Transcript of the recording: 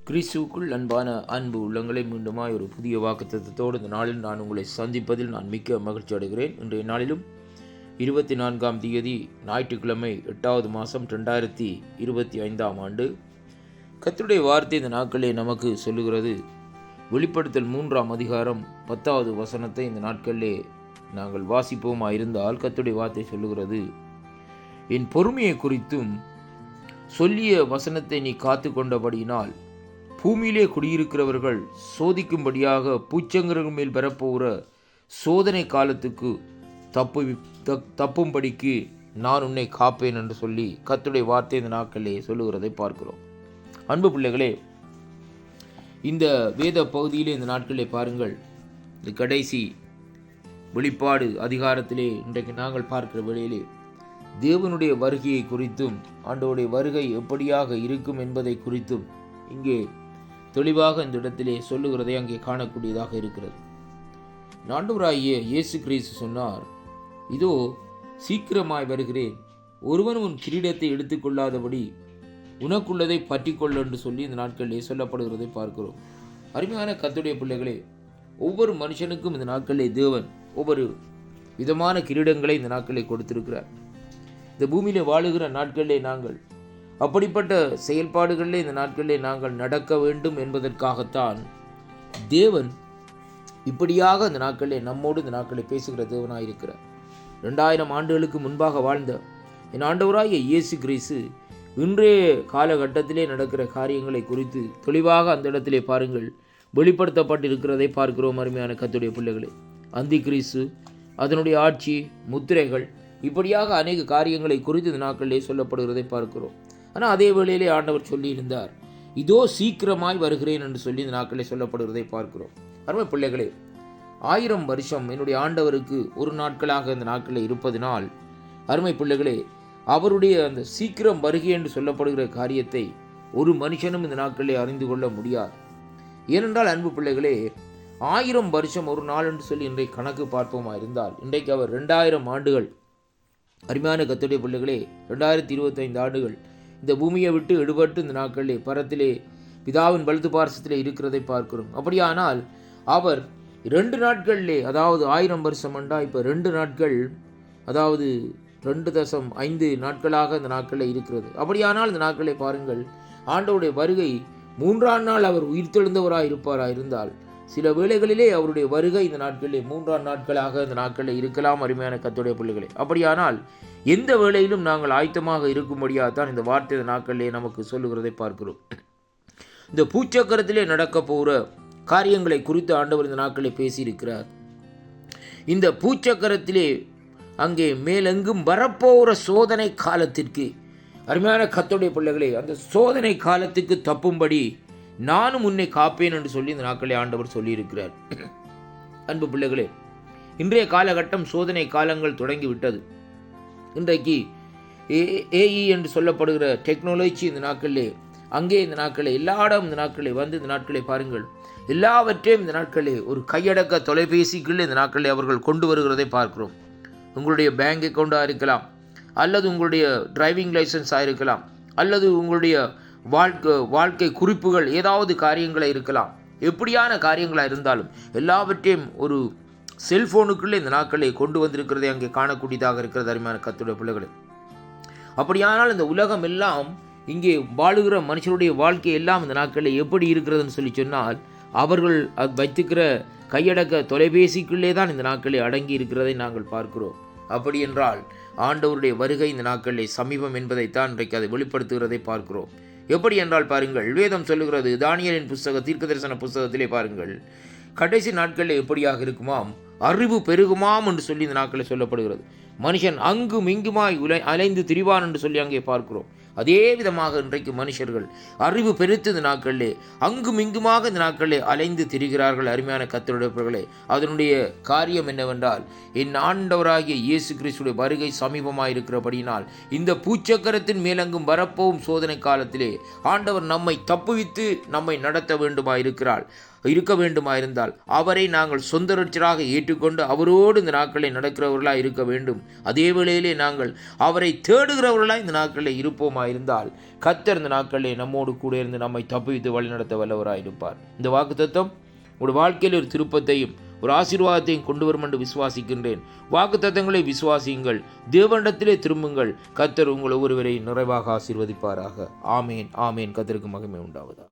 கிறிஸ்துவுக்குள் அன்பான அன்பு உள்ளங்களை மீண்டுமாய் ஒரு புதிய வாக்குத்தத்தத்தோடு இந்த நாளில் நான் உங்களை சந்திப்பதில் நான் மிக்க மகிழ்ச்சி அடைகிறேன். இன்றைய நாளிலும் 24ஆம் தேதி ஞாயிற்றுக்கிழமை 8வது மாதம் 2025ஆம் ஆண்டு. கர்த்தருடைய வார்த்தை இந்த நாட்களே நமக்கு சொல்லுகிறது. வெளிப்படுத்தல் 3ஆம் அதிகாரம் 10வது வசனத்தை இந்த நாட்களிலே நாங்கள் வாசிப்போமா இருந்தால் கர்த்தருடைய வார்த்தை சொல்லுகிறது, என் பொறுமையை குறித்தும் சொல்லிய வசனத்தை நீ காத்து கொண்டபடியினால் பூமியிலே குடியிருக்கிறவர்கள் சோதிக்கும்படியாக பூச்சங்கர்கள் மேல் பெறப்போகிற சோதனை காலத்துக்கு தப்பும்படிக்கு நான் உன்னை காப்பேன் என்று சொல்லி கர்த்தருடைய வார்த்தை இந்த நாட்களிலே சொல்லுகிறதை பார்க்கிறோம். அன்பு பிள்ளைகளே, இந்த வேத பகுதியிலே இந்த நாட்களிலே பாருங்கள், இந்த கடைசி வெளிப்பாடு அதிகாரத்திலே இன்றைக்கு நாங்கள் பார்க்கிற வேளையிலே தேவனுடைய வருகையை குறித்தும் ஆண்டவருடைய வருகை எப்படியாக இருக்கும் என்பதை குறித்தும் இங்கே தெளிவாக இந்த இடத்திலே சொல்லுகிறதை அங்கே காணக்கூடியதாக இருக்கிறது. ஆண்டவராகிய இயேசு கிறிஸ்து சொன்னார், இதோ சீக்கிரமாய் வருகிறேன், ஒருவன் உன் கிரீடத்தை எடுத்துக்கொள்ளாதபடி உனக்குள்ளதை பற்றிக்கொள்ள என்று சொல்லி இந்த நாட்களிலே சொல்லப்படுகிறதை பார்க்கிறோம். அருமையான கர்த்தருடைய பிள்ளைகளே, ஒவ்வொரு மனுஷனுக்கும் இந்த நாட்களிலே தேவன் ஒவ்வொரு விதமான கிரீடங்களை இந்த நாட்களிலே கொடுத்திருக்கிறார். இந்த பூமியிலே வாழுகிற நாட்களிலே நாங்கள் அப்படிப்பட்ட செயல்பாடுகளிலே இந்த நாட்களிலே நாங்கள் நடக்க வேண்டும் என்பதற்காகத்தான் தேவன் இப்படியாக இந்த நாட்களிலே நம்மோடு இந்த நாட்களில் பேசுகிற தேவனாயிருக்கிறார். 2000 ஆண்டுகளுக்கு முன்பாக வாழ்ந்த என் ஆண்டவராகிய இயேசு கிறிஸ்து இன்றைய காலகட்டத்திலே நடக்கிற காரியங்களை குறித்து தெளிவாக அந்த இடத்திலே பாருங்கள் வெளிப்படுத்தப்பட்டிருக்கிறதை பார்க்கிறோம். அருமையான கர்த்தருடைய பிள்ளைகளே, அந்தி கிறிஸ்து, அதனுடைய ஆட்சி, முத்திரைகள், இப்படியாக அநேக காரியங்களை குறித்து இந்த நாட்களிலே சொல்லப்படுகிறதை பார்க்கிறோம். ஆனால் அதே வேளையிலே ஆண்டவர் சொல்லியிருந்தார், இதோ சீக்கிரமாய் வருகிறேன் என்று சொல்லி இந்த நாட்களிலே சொல்லப்படுகிறதை பார்க்கிறோம். அருமை பிள்ளைகளே, 1000 வருஷம் என்னுடைய ஆண்டவருக்கு ஒரு நாட்களாக இந்த நாட்களில் இருப்பதினால் அருமை பிள்ளைகளே, அவருடைய அந்த சீக்கிரம் வருகை என்று சொல்லப்படுகிற காரியத்தை ஒரு மனுஷனும் இந்த நாட்களிலே அறிந்து கொள்ள முடியாது. ஏனென்றால் அன்பு பிள்ளைகளே, 1000 வருஷம் ஒரு நாள் என்று சொல்லி இன்றைக்கு கணக்கு பார்ப்போமா இருந்தால் இன்றைக்கு அவர் 2000 ஆண்டுகள், அருமையான கர்த்தருடைய பிள்ளைகளே, 2025 ஆண்டுகள் இந்த பூமியை விட்டு எடுபட்டு இந்த நாட்களிலே பரத்திலே பிதாவின் வலது பார்சத்திலே இருக்கிறதை பார்க்கிறோம். அப்படியானால் அவர் 2 நாட்களிலே, அதாவது 1000 வருஷம் அண்டா இப்போ 2 நாட்கள், அதாவது 2.5 நாட்களாக இந்த நாட்களில் இருக்கிறது. அப்படியானால் இந்த நாட்களை பாருங்கள், ஆண்டவருடைய வருகை 3ஆம் நாள் அவர் உயிர்த்தெழுந்தவராக இருப்பாராக இருந்தால் சில வேளைகளிலே அவருடைய வருகை இந்த நாட்களிலே 3ஆம் நாட்களாக இந்த நாட்களில் இருக்கலாம். அருமையான கர்த்தருடைய பிள்ளைகளே, அப்படியானால் எந்த வேளையிலும் நாங்கள் ஆயத்தமாக இருக்கும்படியாக தான் இந்த வார்த்தை இந்த நாட்களிலே நமக்கு சொல்லுகிறதை பார்க்கிறோம். இந்த பூச்சக்கரத்திலே நடக்க போகிற காரியங்களை குறித்து ஆண்டவர் இந்த நாட்களில் பேசியிருக்கிறார். இந்த பூச்சக்கரத்திலே அங்கே மேலெங்கும் வரப்போகிற சோதனை காலத்திற்கு, அருமையான கர்த்தருடைய பிள்ளைகளே, அந்த சோதனை காலத்துக்கு தப்பும்படி நானும் உன்னை காப்பேன் என்று சொல்லி இந்த நாட்களை ஆண்டவர் சொல்லியிருக்கிறார். அன்பு பிள்ளைகளே, இன்றைய காலகட்டம் சோதனை காலங்கள் தொடங்கிவிட்டது. இன்றைக்கு ஏஇ என்று சொல்லப்படுகிற டெக்னாலஜி இந்த நாட்களிலே அங்கே இந்த நாட்களில் எல்லா இடம் இந்த நாட்களில் வந்து இந்த நாட்களை பாருங்கள், எல்லாவற்றையும் இந்த நாட்களிலே ஒரு கையடக்க தொலைபேசிக்குள்ளே இந்த நாட்களில் அவர்கள் கொண்டு வருகிறதை பார்க்கிறோம். உங்களுடைய பேங்க் அக்கௌண்ட்டாக இருக்கலாம், அல்லது உங்களுடைய டிரைவிங் லைசன்ஸாக இருக்கலாம், அல்லது உங்களுடைய வாழ்க்கை குறிப்புகள் ஏதாவது காரியங்களாக இருக்கலாம். எப்படியான காரியங்களாக இருந்தாலும் எல்லாவற்றையும் ஒரு செல்ஃபோனுக்குள்ளே இந்த நாட்களை கொண்டு வந்திருக்கிறதை அங்கே காணக்கூடியதாக இருக்கிறது. அருமையான கர்த்தருடைய பிள்ளைகளே, அப்படியானால் இந்த உலகம் எல்லாம் இங்கே வாழுகிற மனுஷனுடைய வாழ்க்கை எல்லாம் இந்த நாட்களில் எப்படி இருக்கிறதுன்னு சொல்லி சொன்னால் அவர்கள் வைத்துக்கிற கையடக்க தொலைபேசிக்குள்ளே தான் இந்த நாட்களில் அடங்கி இருக்கிறதை நாங்கள் பார்க்கிறோம். அப்படி என்றால் ஆண்டவருடைய வருகை இந்த நாட்களில் சமீபம் என்பதைத்தான் இன்றைக்கு அதை வெளிப்படுத்துகிறதை பார்க்கிறோம். எப்படி என்றால் பாருங்கள், வேதம் சொல்லுகிறது, தானியேலின் புஸ்தகம், தீர்க்க தரிசன புஸ்தகத்திலே பாருங்கள், கடைசி நாட்களில் எப்படியாக இருக்குமாம், அறிவு பெருகுமாம் என்று சொல்லி இந்த நாட்களில் சொல்லப்படுகிறது. மனுஷன் அங்கும் இங்குமாய் அலைந்து திரிவான் என்று சொல்லி அங்கே பார்க்கிறோம். அதே விதமாக இன்றைக்கு மனுஷர்கள் அறிவு பெருத்து இந்த நாட்களிலே அங்கும் இங்குமாக இந்த நாட்களிலே அலைந்து திரிகிறார்கள். அருமையான கர்த்தருடைய பிள்ளைகளே, அதனுடைய காரியம் என்னவென்றால் என் ஆண்டவராகிய இயேசு கிறிஸ்துடைய வருகை சமீபமாக இருக்கிறபடியினால் இந்த பூச்சக்கரத்தின் மேலெங்கும் வரப்போகும் சோதனை காலத்திலே ஆண்டவர் நம்மை தப்புவித்து நம்மை நடத்த வேண்டுமா இருக்கிறார். இருக்க வேண்டுமாயிருந்தால் அவரை நாங்கள் சொந்த ரட்சராக ஏற்றுக்கொண்டு அவரோடு இந்த நாட்களில் நடக்கிறவர்களாக இருக்க வேண்டும். அதே வேளையிலே நாங்கள் அவரை தேடுகிறவர்களாக இந்த நாட்களில் இருப்போமாயிருந்தால் கர்த்தர் இந்த நாட்களிலே நம்மோடு கூட இருந்து நம்மை தப்புவித்து வழிநடத்த வல்லவராக இருப்பார். இந்த வாக்குத்தத்தம் உங்களுடைய வாழ்க்கையில் ஒரு திருப்பத்தையும் ஒரு ஆசீர்வாதத்தையும் கொண்டு வரும் என்று விசுவாசிக்கின்றேன். வாக்குத்தத்தங்களை விசுவாசியுங்கள், தேவனிடத்திலே திரும்புங்கள். கர்த்தர் உங்கள் ஒருவரை நிறைவாக ஆசீர்வதிப்பாராக. ஆமேன், ஆமேன். கர்த்தருக்கு மகிமை உண்டாவதாக.